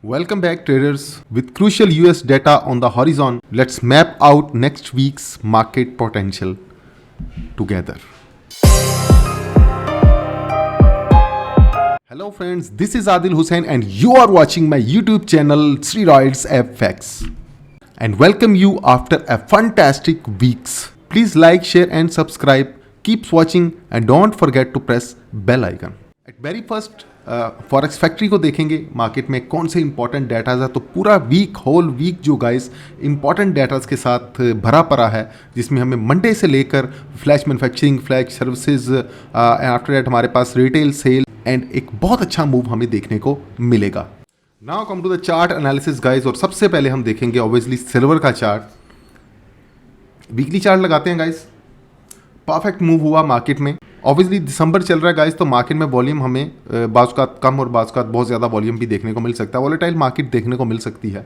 Welcome back, traders. With crucial US data on the horizon, let's map out next week's market potential together. Hello, friends. This is Adil Hussain, and you are watching my YouTube channel Steroids FX. And welcome you after a fantastic weeks. Please like, share, and subscribe. Keep watching, and don't forget to press bell icon. At very first, forex factory को देखेंगे market में कौन से important datas है। तो पूरा week whole week जो guys important datas के साथ भरा पड़ा है, जिसमें हमें मंडे से लेकर flash manufacturing, flash services, after that हमारे पास रिटेल सेल एंड एक बहुत अच्छा मूव हमें देखने को मिलेगा। Now come to the chart analysis guys, और सबसे पहले हम देखेंगे ऑब्वियसली सिल्वर का चार्ट। वीकली चार्ट लगाते हैं गाइस। परफेक्ट मूव हुआ मार्केट में। ऑब्वियसली दिसंबर चल रहा है गाइस, तो मार्केट में वॉल्यूम हमें बाज़ कम और बाज़ बहुत ज़्यादा वॉल्यूम भी देखने को मिल सकता है। वॉलेटाइल मार्केट देखने को मिल सकती है।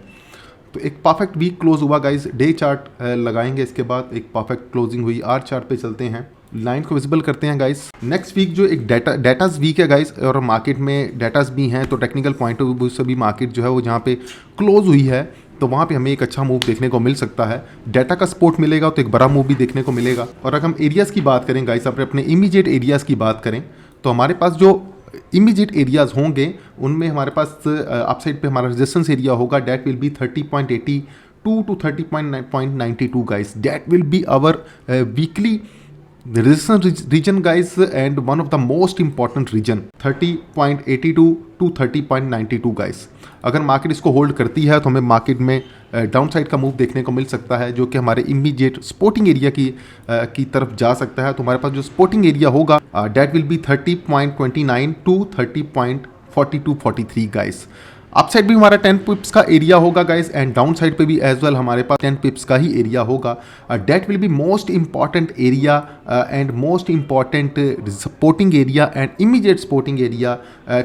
तो एक परफेक्ट वीक क्लोज हुआ गाइस। डे चार्ट लगाएंगे, इसके बाद एक परफेक्ट क्लोजिंग हुई। आर चार्ट पे चलते हैं, लाइन को विजिबल करते हैं गाइस। नेक्स्ट वीक जो एक डाटाज वीक है गाइस, और मार्केट में डाटाज भी हैं, तो टेक्निकल पॉइंट ऑफ व्यू से भी मार्केट जो है वो जहाँ पे क्लोज हुई है, तो वहाँ पे हमें एक अच्छा मूव देखने को मिल सकता है। डाटा का सपोर्ट मिलेगा तो एक बड़ा मूव भी देखने को मिलेगा। और अगर हम एरियाज़ की बात करें गाइस, अपने इमीडिएट एरियाज़ की बात करें, तो हमारे पास जो इमीडिएट एरियाज़ होंगे उनमें हमारे पास अपसाइड पे हमारा रेजिस्टेंस एरिया होगा। That will be 30.82 to 30.92 guys. That will be our weekly resistance region guys, and one of the most important region 30.82 to 30.92 guys। अगर मार्केट इसको होल्ड करती है तो हमें मार्केट में डाउन साइड का मूव देखने को मिल सकता है, जो कि हमारे इमीडिएट सपोर्टिंग एरिया की तरफ जा सकता है। तो हमारे पास जो सपोर्टिंग एरिया होगा that will be 30.29 to 30.42-43 guys. Upside भी हमारा 10 पिप्स का एरिया होगा गाइस, एंड डाउन साइड पे भी एज वेल हमारे पास 10 पिप्स का ही एरिया होगा। That will be most important area and most important supporting area and immediate supporting area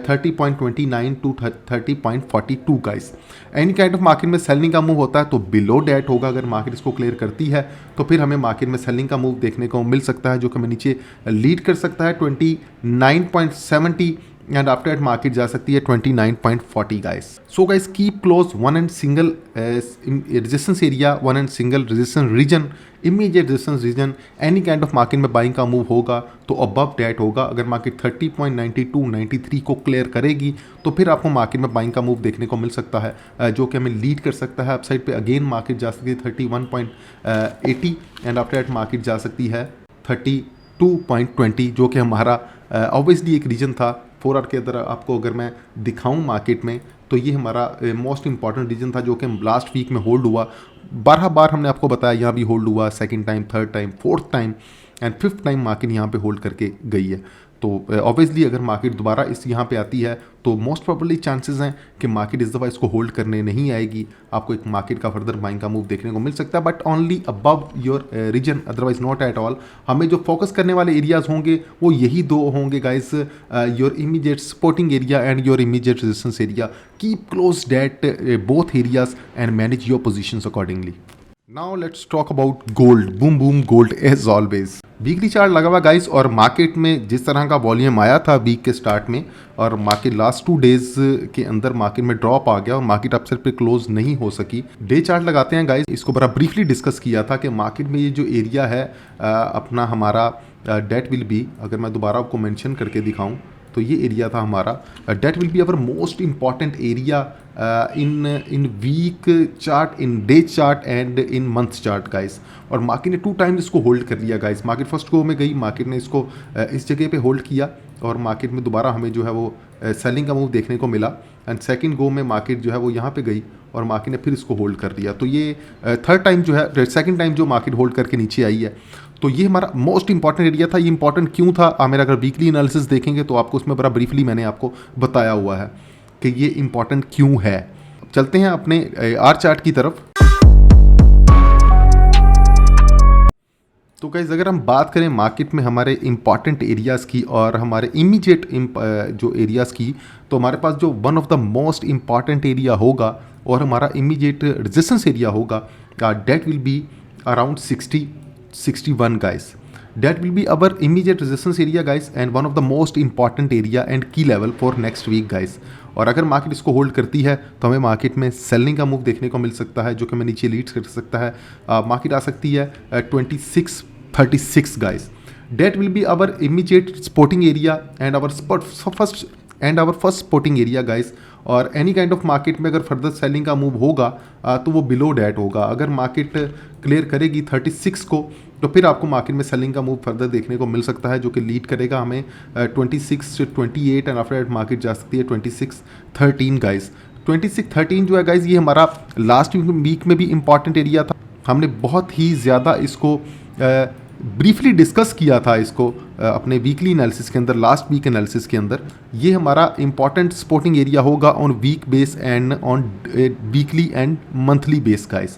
30.29 to 30.42 guys. Any kind of market में selling का move होता है तो बिलो डेट होगा। अगर मार्केट इसको क्लियर करती है तो फिर हमें मार्केट में सेलिंग का मूव देखने को मिल सकता है, जो कि हमें नीचे लीड कर सकता है 29.70, एंड आफ्टर दैट मार्केट जा सकती है 29.40 guys. So guys keep close one and single resistance area, one and single resistance region, immediate resistance region. Any kind of market में बाइंग का मूव होगा तो अबव डेट होगा। अगर मार्केट 30.92-93 को क्लियर करेगी तो फिर आपको मार्केट में बाइंग का मूव देखने को मिल सकता है, जो कि हमें लीड कर सकता है। अपसाइड पे अगेन मार्केट जा सकती है 31.80, एंड आफ्टर दैट मार्केट जा सकती है 32.20, जो कि हमारा ऑब्वियसली एक रीजन था। 4 आवर के अंदर आपको अगर मैं दिखाऊं मार्केट में, तो ये हमारा मोस्ट इंपॉर्टेंट रीजन था, जो कि लास्ट वीक में होल्ड हुआ। 12 बार हमने आपको बताया यहाँ भी होल्ड हुआ, second time, third time, fourth time and fifth time market यहाँ पे होल्ड करके गई है। तो ऑब्वियसली अगर मार्केट दोबारा इस यहाँ पे आती है तो मोस्ट प्रोबेबली चांसेस हैं कि मार्केट इस दफ़ा इसको होल्ड करने नहीं आएगी। आपको एक मार्केट का फर्दर बाइंग का मूव देखने को मिल सकता है, but only above your region, otherwise not at all. हमें जो फोकस करने वाले एरियाज होंगे वो यही दो होंगे guys, your immediate supporting area and your immediate resistance area. Keep close that both areas and manage your positions accordingly. Now let's talk about gold. Boom boom gold as always. Weekly chart लगा हुआ guys, और market में जिस तरह का volume आया था week के स्टार्ट में, और मार्केट लास्ट 2 डेज के अंदर मार्केट में ड्रॉप आ गया और मार्केट अपसाइड पे क्लोज नहीं हो सकी। डे चार्ट लगाते हैं गाइस। इसको बड़ा ब्रीफली डिस्कस किया था कि मार्केट में ये जो एरिया है अपना हमारा डेट विल बी, अगर मैं दोबारा आपको मेंशन करके दिखाऊं तो ये एरिया था हमारा। That will be our most important area in week chart, in day chart and in month chart guys. और मार्केट ने 2 टाइम्स इसको होल्ड कर लिया गाइस। मार्केट फर्स्ट गो में गई, मार्केट ने इसको इस जगह पे होल्ड किया, और मार्केट में दोबारा हमें जो है वो सेलिंग का मूव देखने को मिला, एंड सेकंड गो में मार्केट जो है वो यहाँ पे गई और मार्केट ने फिर इसको होल्ड कर लिया। तो ये थर्ड टाइम जो है, सेकंड टाइम जो मार्केट होल्ड करके नीचे आई है। तो ये हमारा मोस्ट इंपॉर्टेंट एरिया था। ये इंपॉर्टेंट क्यों था, मेरा अगर वीकली एनालिसिस देखेंगे तो आपको उसमें बड़ा ब्रीफली मैंने आपको बताया हुआ है कि ये इंपॉर्टेंट क्यों है। चलते हैं अपने आर चार्ट की तरफ। तो गाइस अगर हम बात करें मार्केट में हमारे इंपॉर्टेंट एरियाज़ की और हमारे इमीडिएट जो एरियाज़ की, तो हमारे पास जो one of the most important area होगा और हमारा इमीडिएट रेजिस्टेंस एरिया होगा, that will be around 61 guys. That will be our immediate resistance area guys and one of the most important area and key level for next week guys. और अगर market इसको hold करती है तो हमें market में selling का move देखने को मिल सकता है जो कि हमें नीचे लीड कर सकता है। मार्केट आ सकती है 2636 guys. That will be our immediate supporting area and our first supporting area guys। और एनी काइंड ऑफ मार्केट में अगर फर्दर सेलिंग का मूव होगा तो वो बिलो डैट होगा। अगर मार्केट क्लियर करेगी 36 को तो फिर आपको मार्केट में सेलिंग का मूव फर्दर देखने को मिल सकता है जो कि लीड करेगा हमें 26 से 28 एंड आफ्टर दैट मार्केट जा सकती है 2613 गाइस। 2613 जो है गाइस ये हमारा लास्ट वीक में भी इंपॉर्टेंट एरिया था। हमने बहुत ही ज़्यादा इसको ब्रीफली डिस्कस किया था इसको अपने वीकली एनालिसिस के अंदर, लास्ट वीक एनालिसिस के अंदर। ये हमारा इंपॉर्टेंट सपोर्टिंग एरिया होगा on weak base and on weekly and monthly base guys.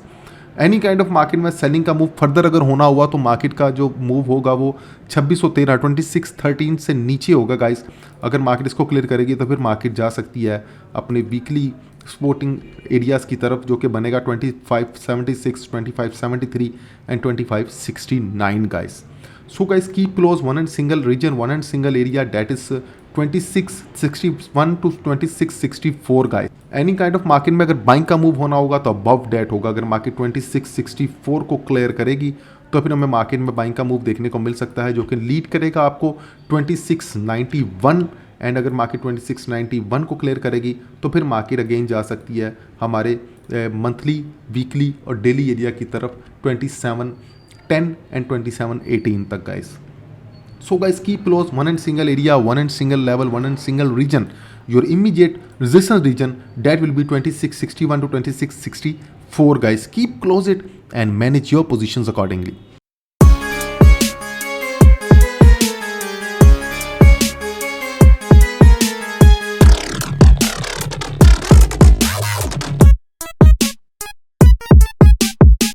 Any kind of market में सेलिंग का मूव फर्दर अगर होना हुआ तो मार्केट का जो मूव होगा वो 2613 2613 से नीचे होगा गाइस। अगर मार्केट इसको क्लियर करेगी तो फिर मार्केट जा सकती है अपने वीकली सपोर्टिंग एरियाज़ की तरफ जो कि बनेगा 2576 2573 and 2569 guys. So guys keep close one and single region, one and single area that is 2661 to 2664 guys. Any kind of market में अगर बाइंग का मूव होना होगा तो अबव डेट होगा। अगर मार्केट 2664 को क्लियर करेगी तो फिर हमें मार्केट में बाइंग का मूव देखने को मिल सकता है जो कि लीड करेगा आपको 2691 एंड अगर मार्केट 2691 को क्लियर करेगी तो फिर मार्केट अगेन जा सकती है हमारे मंथली, वीकली और डेली एरिया की तरफ 2710 एंड 2718 तक guys. So guys, keep close one and single area, one and single level, one and single region. Your immediate resistance region that will be 2661 to 2664 guys. Keep close it and manage your positions accordingly.